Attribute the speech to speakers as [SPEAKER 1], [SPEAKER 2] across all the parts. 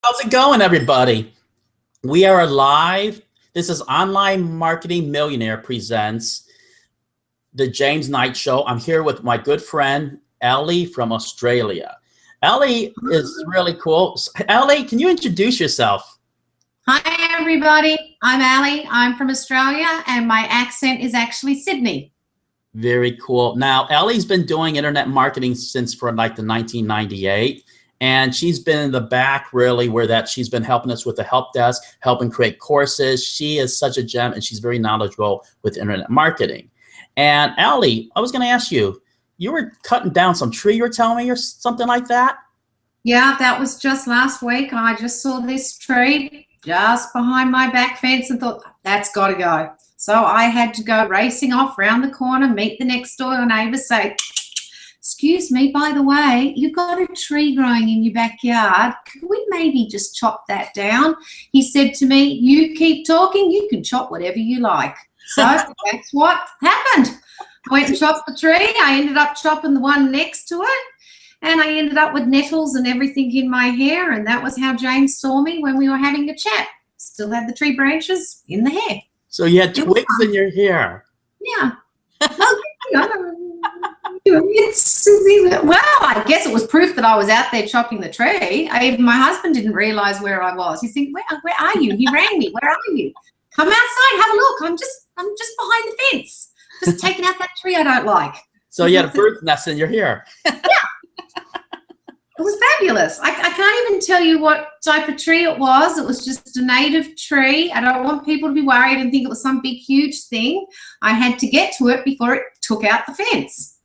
[SPEAKER 1] How's it going, everybody? We are live. This is Online Marketing Millionaire presents the James Knight Show. I'm here with my good friend, Ellie from Australia. Ellie is really cool. Ellie, can you introduce yourself?
[SPEAKER 2] Hi, everybody. I'm Ali. I'm from Australia, and my accent is actually Sydney.
[SPEAKER 1] Very cool. Now, Ellie's been doing internet marketing since for like the 1998. And she's been in the back really where she's been helping us with the help desk, helping create courses. She is such a gem and she's very knowledgeable with internet marketing. And Ellie, I was going to ask you, you were cutting down some tree you were telling me or something like that?
[SPEAKER 2] Yeah, that was just last week. I just saw this tree just behind my back fence and thought, that's got to go. So I had to go racing off around the corner, meet the next door neighbor, say, excuse me, by the way, you've got a tree growing in your backyard. Could we maybe just chop that down? He said to me, you keep talking, you can chop whatever you like. So that's what happened. I went and chopped the tree. I ended up chopping the one next to it. And I ended up with nettles and everything in my hair. And that was how James saw me when we were having a chat. Still had the tree branches in the hair.
[SPEAKER 1] So you had twigs in your hair.
[SPEAKER 2] Yeah. Well, I guess it was proof that I was out there chopping the tree. My husband didn't realize where I was. He's thinking, where are you? He rang me. Where are you? Come outside, have a look. I'm just behind the fence, just taking out that tree I don't like.
[SPEAKER 1] So you had a bird's nest in your hair.
[SPEAKER 2] Yeah. It was fabulous. I can't even tell you what type of tree it was. It was just a native tree. I don't want people to be worried and think it was some big, huge thing. I had to get to it before it took out the fence.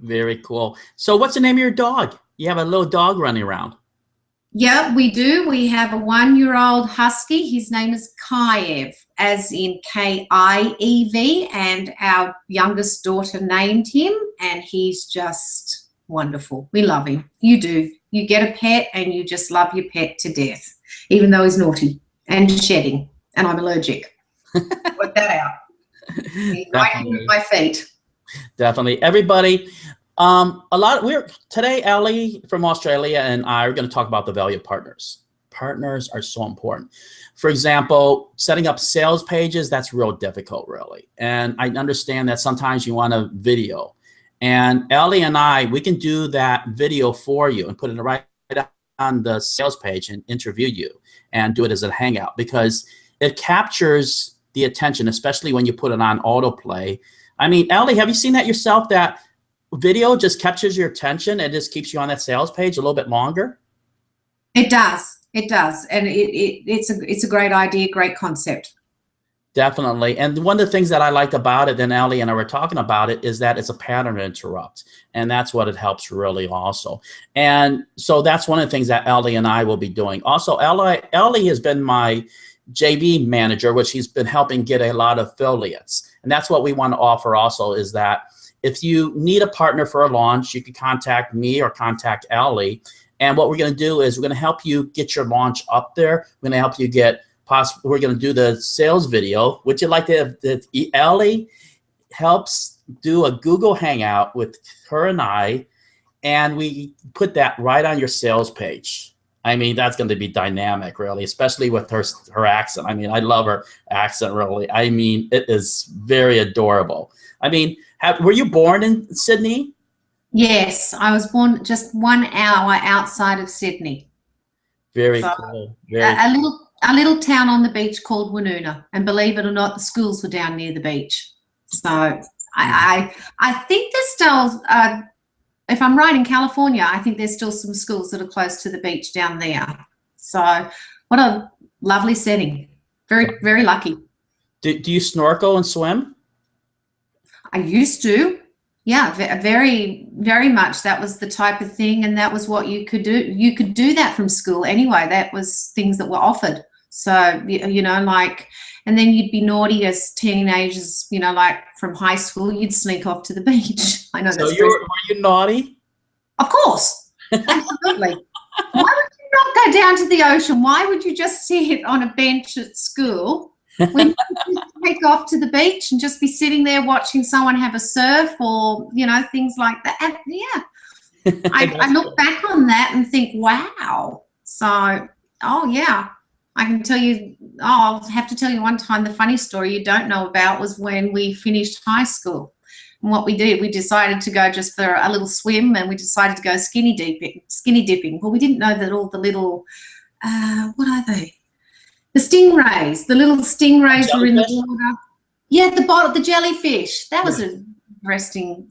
[SPEAKER 1] Very cool. So what's the name of your dog? You have a little dog running around.
[SPEAKER 2] Yeah, we do. We have a 1-year-old husky. His name is Kiev, as in K-I-E-V, and our youngest daughter named him, and he's just wonderful. We love him. You do. You get a pet and you just love your pet to death, even though he's naughty and shedding, and I'm allergic. Work that out. He's right under my feet.
[SPEAKER 1] Definitely. Everybody, today, Ellie from Australia and I are going to talk about the value of partners. Partners are so important. For example, setting up sales pages, that's real difficult, really. And I understand that sometimes you want a video. And Ellie and we can do that video for you and put it right on the sales page and interview you and do it as a hangout because it captures the attention, especially when you put it on autoplay. I mean, Ellie, have you seen that yourself, that video just captures your attention and just keeps you on that sales page a little bit longer?
[SPEAKER 2] It does. It does. And it's a great idea, great concept.
[SPEAKER 1] Definitely. And one of the things that I liked about it, then Ellie and I were talking about it, is that it's a pattern interrupt. And that's what it helps really also. And so that's one of the things that Ellie and I will be doing. Also, Ellie has been my JV manager, which he's been helping get a lot of affiliates. And that's what we want to offer also, is that if you need a partner for a launch, you can contact me or contact Ellie. And what we're going to do is we're going to help you get your launch up there. We're going to help you get we're going to do the sales video. Would you like to have Ellie helps do a Google Hangout with her and we put that right on your sales page. I mean, that's going to be dynamic, really, especially with her accent. I mean, I love her accent, really. I mean, it is very adorable. I mean, were you born in Sydney?
[SPEAKER 2] Yes, I was born just 1 hour outside of Sydney.
[SPEAKER 1] Very cool.
[SPEAKER 2] A little town on the beach called Woonona, and believe it or not, the schools were down near the beach. So I think there's still, if I'm right, in California, I think there's still some schools that are close to the beach down there. So what a lovely setting. Very, very lucky.
[SPEAKER 1] Do you snorkel and swim?
[SPEAKER 2] I used to. Yeah, very, very much. That was the type of thing, and that was what you could do. You could do that from school anyway. That was things that were offered. So, you know, like, and then you'd be naughty as teenagers, you know, like from high school, you'd sneak off to the beach. I know that's.
[SPEAKER 1] So were you naughty?
[SPEAKER 2] Of course, absolutely. Why would you not go down to the ocean? Why would you just sit on a bench at school when you could just take off to the beach and just be sitting there watching someone have a surf or, you know, things like that? And, yeah, I look back on that and think, wow. So Oh, yeah. I can tell you, I'll have to tell you one time the funny story you don't know about was when we finished high school. And what we did, we decided to go just for a little swim, and we decided to go skinny dipping. Well, we didn't know that all the little, what are they? The stingrays, the little stingrays were in the water. Yeah, the jellyfish. That was a interesting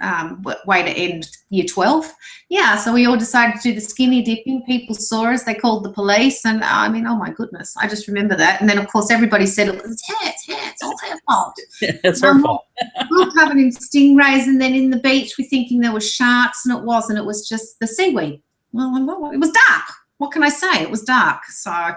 [SPEAKER 2] way to end year 12. Yeah, so we all decided to do the skinny dipping. People saw us, they called the police, and I mean, oh my goodness, I just remember that. And then of course everybody said it's her, it's all her fault.
[SPEAKER 1] It's her fault.
[SPEAKER 2] We were covered in stingrays, and then in the beach we're thinking there were sharks, and it wasn't. It was just the seaweed. Well, it was dark. What can I say? It was dark. So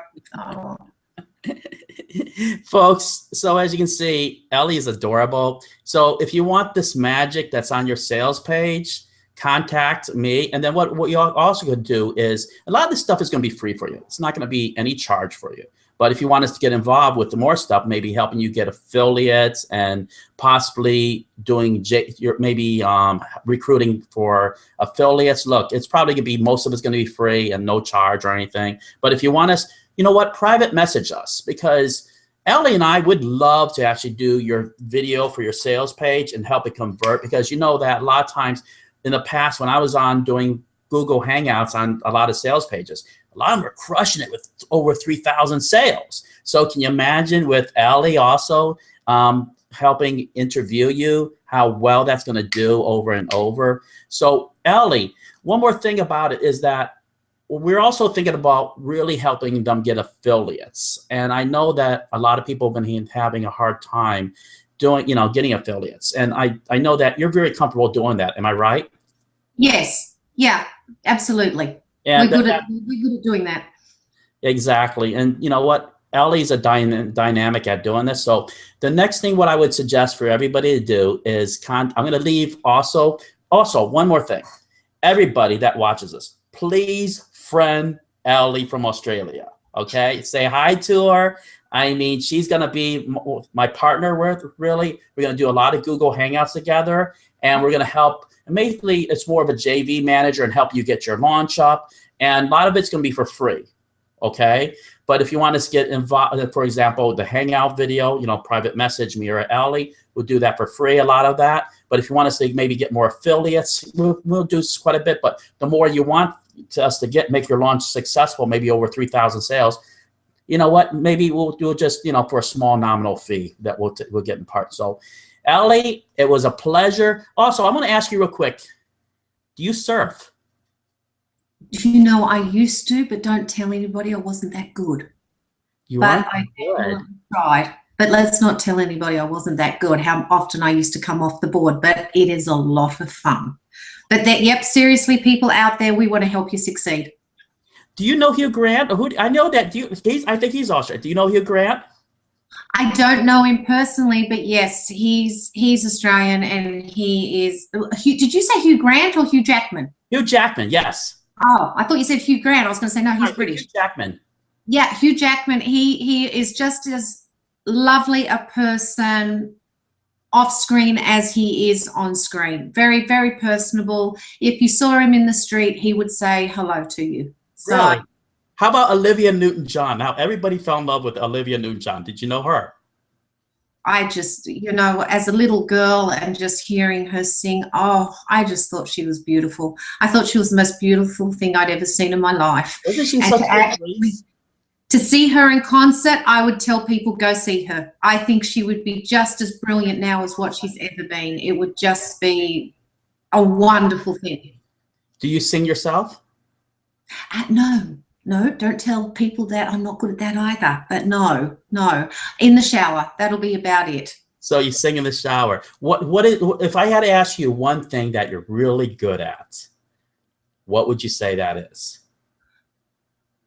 [SPEAKER 1] folks, so as you can see, Ellie is adorable. So if you want this magic that's on your sales page, contact me. And then what you also could do is, a lot of this stuff is going to be free for you. It's not going to be any charge for you. But if you want us to get involved with the more stuff, maybe helping you get affiliates and possibly doing maybe recruiting for affiliates, look, it's probably going to be, most of it's going to be free and no charge or anything. But if you want us, you know what, private message us, because Ellie and I would love to actually do your video for your sales page and help it convert, because you know that a lot of times in the past when I was on doing Google Hangouts on a lot of sales pages, a lot of them were crushing it with over 3,000 sales. So can you imagine with Ellie also helping interview you, how well that's going to do over and over? So Ellie, one more thing about it is that we're also thinking about really helping them get affiliates. And I know that a lot of people have been having a hard time doing, getting affiliates. And I know that you're very comfortable doing that. Am I right?
[SPEAKER 2] Yes. Yeah, absolutely.
[SPEAKER 1] And
[SPEAKER 2] we're good at doing that.
[SPEAKER 1] Exactly. And you know what? Ellie's a dynamic at doing this. So the next thing what I would suggest for everybody to do is I'm going to leave also one more thing. Everybody that watches this, please friend Ellie from Australia. Okay, say hi to her. I mean, she's gonna be my partner with, really. We're gonna do a lot of Google Hangouts together, and we're gonna help. And basically, it's more of a JV manager and help you get your launch up. And a lot of it's gonna be for free. Okay, but if you want us to get involved, for example, the Hangout video, private message me or Ellie, we'll do that for free, a lot of that. But if you want us to maybe get more affiliates, we'll do quite a bit. But the more you want us to make your launch successful, maybe over 3,000 sales, you know what? Maybe we'll do it just, for a small nominal fee that we'll get in part. So, Ellie, it was a pleasure. Also, I'm going to ask you real quick, do you surf?
[SPEAKER 2] I used to, but don't tell anybody. I wasn't that good. I tried. But let's not tell anybody I wasn't that good, how often I used to come off the board. But it is a lot of fun. But yep, seriously, people out there, we want to help you succeed.
[SPEAKER 1] Do you know Hugh Grant? I know that. I think he's Australian. Do you know Hugh Grant?
[SPEAKER 2] I don't know him personally, but yes, he's Australian, and he is. Did you say Hugh Grant or Hugh Jackman?
[SPEAKER 1] Hugh Jackman, yes.
[SPEAKER 2] Oh, I thought you said Hugh Grant. I was going to say no, he's British.
[SPEAKER 1] Hugh Jackman.
[SPEAKER 2] Yeah, Hugh Jackman. He is just as lovely a person off screen as he is on screen. Very, very personable. If you saw him in the street, he would say hello to you. So,
[SPEAKER 1] really? How about Olivia Newton-John? Now, everybody fell in love with Olivia Newton-John. Did you know her?
[SPEAKER 2] I just, as a little girl and just hearing her sing, I just thought she was beautiful. I thought she was the most beautiful thing I'd ever seen in my life.
[SPEAKER 1] Isn't she so
[SPEAKER 2] to see her in concert, I would tell people, go see her. I think she would be just as brilliant now as what she's ever been. It would just be a wonderful thing.
[SPEAKER 1] Do you sing yourself?
[SPEAKER 2] No, don't tell people that. I'm not good at that either. But no. In the shower, that'll be about it.
[SPEAKER 1] So you sing in the shower. What is, if I had to ask you one thing that you're really good at, what would you say that is?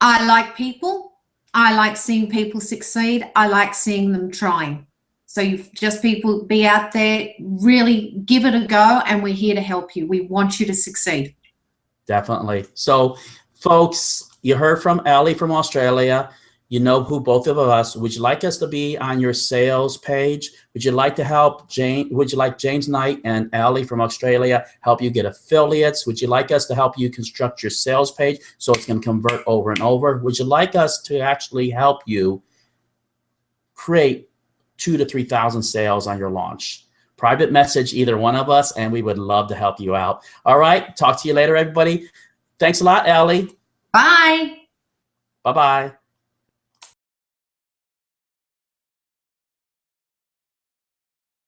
[SPEAKER 2] I like people. I like seeing people succeed. I like seeing them trying. So people be out there, really give it a go, and we're here to help you. We want you to succeed.
[SPEAKER 1] Definitely. So, folks, you heard from Ellie from Australia. You know who both of us. Would you like us to be on your sales page? Would you like to help James? Would you like James Knight and Ellie from Australia help you get affiliates? Would you like us to help you construct your sales page so it's going to convert over and over? Would you like us to actually help you create 2,000 to 3,000 sales on your launch? Private message either one of us, and we would love to help you out. All right. Talk to you later, everybody. Thanks a lot, Ellie.
[SPEAKER 2] Bye.
[SPEAKER 1] Bye-bye.